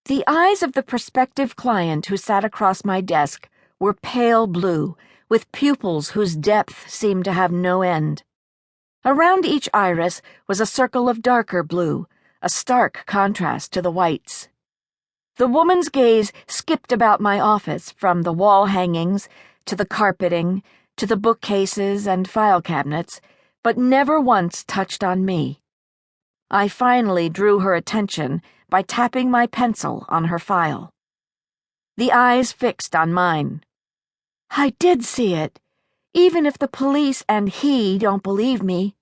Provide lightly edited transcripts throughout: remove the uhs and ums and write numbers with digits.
The eyes of the prospective client who sat across my desk were pale blue, with pupils whose depth seemed to have no end. Around each iris was a circle of darker blue, a stark contrast to the whites. The woman's gaze skipped about my office, from the wall hangings to the carpeting to the bookcases and file cabinets, but never once touched on me. I finally drew her attention by tapping my pencil on her file. The eyes fixed on mine. I did see it, even if the police and he don't believe me.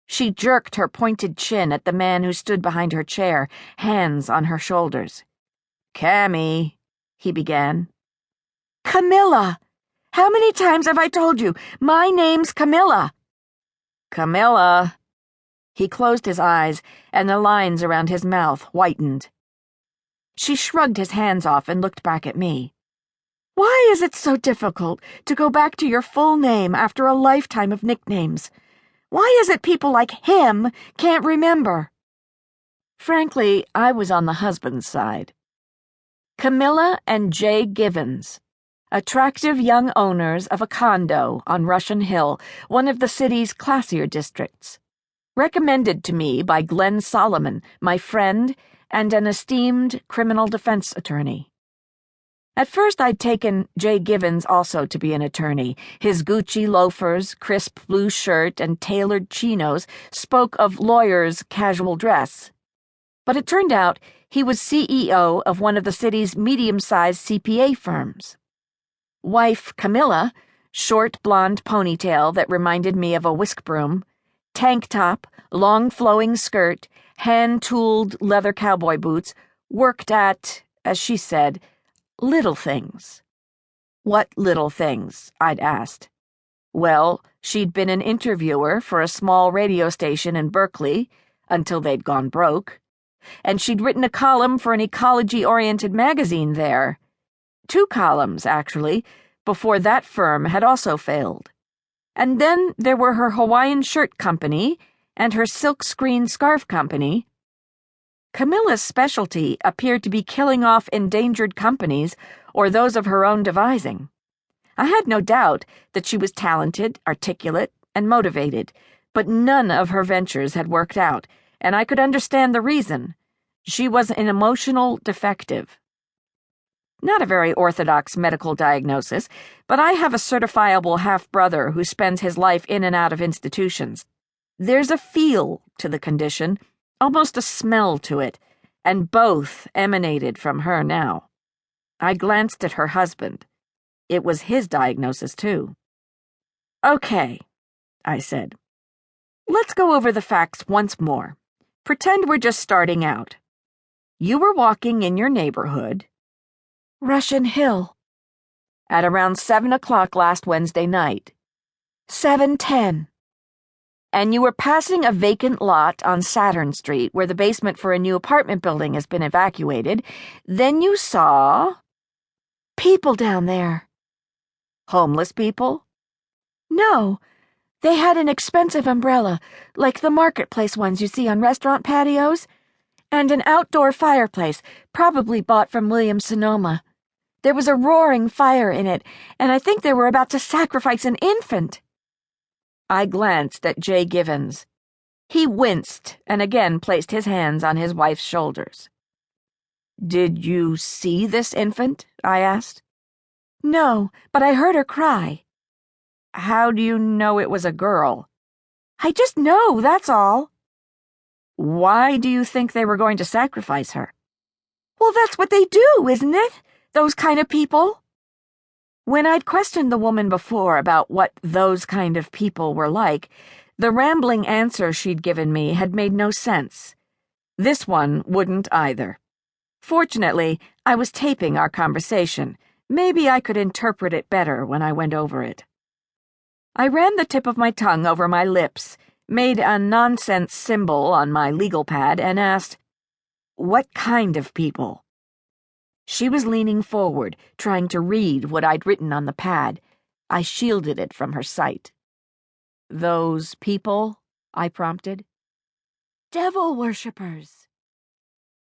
She jerked her pointed chin at the man who stood behind her chair, hands on her shoulders. "Cammy," he began. "Camilla! How many times have I told you? My name's Camilla." "Camilla." He closed his eyes, and the lines around his mouth whitened. She shrugged his hands off and looked back at me. "Why is it so difficult to go back to your full name after a lifetime of nicknames? Why is it people like him can't remember?" Frankly, I was on the husband's side. Camilla and Jay Givens, attractive young owners of a condo on Russian Hill, one of the city's classier districts. Recommended to me by Glenn Solomon, my friend, and an esteemed criminal defense attorney. At first I'd taken Jay Givens also to be an attorney. His Gucci loafers, crisp blue shirt, and tailored chinos spoke of lawyers' casual dress. But it turned out he was CEO of one of the city's medium-sized CPA firms. Wife Camilla, short blonde ponytail that reminded me of a whisk broom, tank top, long flowing skirt, hand-tooled leather cowboy boots, worked at, as she said, little things. What little things? I'd asked. Well, she'd been an interviewer for a small radio station in Berkeley, until they'd gone broke, and she'd written a column for an ecology-oriented magazine there. 2 columns, actually, before that firm had also failed. And then there were her Hawaiian shirt company and her silkscreen scarf company. Camilla's specialty appeared to be killing off endangered companies or those of her own devising. I had no doubt that she was talented, articulate, and motivated, but none of her ventures had worked out, and I could understand the reason. She was an emotional defective. Not a very orthodox medical diagnosis, but I have a certifiable half-brother who spends his life in and out of institutions. There's a feel to the condition, almost a smell to it, and both emanated from her now. I glanced at her husband. It was his diagnosis, too. "Okay," I said. "Let's go over the facts once more. Pretend we're just starting out. You were walking in your neighborhood, Russian Hill, at around 7 o'clock last Wednesday night. 7:10. And you were passing a vacant lot on Saturn Street where the basement for a new apartment building has been evacuated. Then you saw people down there." "Homeless people?" "No. They had an expensive umbrella, like the marketplace ones you see on restaurant patios, and an outdoor fireplace, probably bought from Williams-Sonoma. There was a roaring fire in it, and I think they were about to sacrifice an infant." I glanced at Jay Givens. He winced and again placed his hands on his wife's shoulders. "Did you see this infant?" I asked. "No, but I heard her cry." "How do you know it was a girl?" "I just know, that's all." "Why do you think they were going to sacrifice her?" "Well, that's what they do, isn't it? Those kind of people." When I'd questioned the woman before about what those kind of people were like, the rambling answer she'd given me had made no sense. This one wouldn't either. Fortunately, I was taping our conversation. Maybe I could interpret it better when I went over it. I ran the tip of my tongue over my lips, made a nonsense symbol on my legal pad, and asked, "What kind of people?" She was leaning forward, trying to read what I'd written on the pad. I shielded it from her sight. "Those people?" I prompted. "Devil worshippers."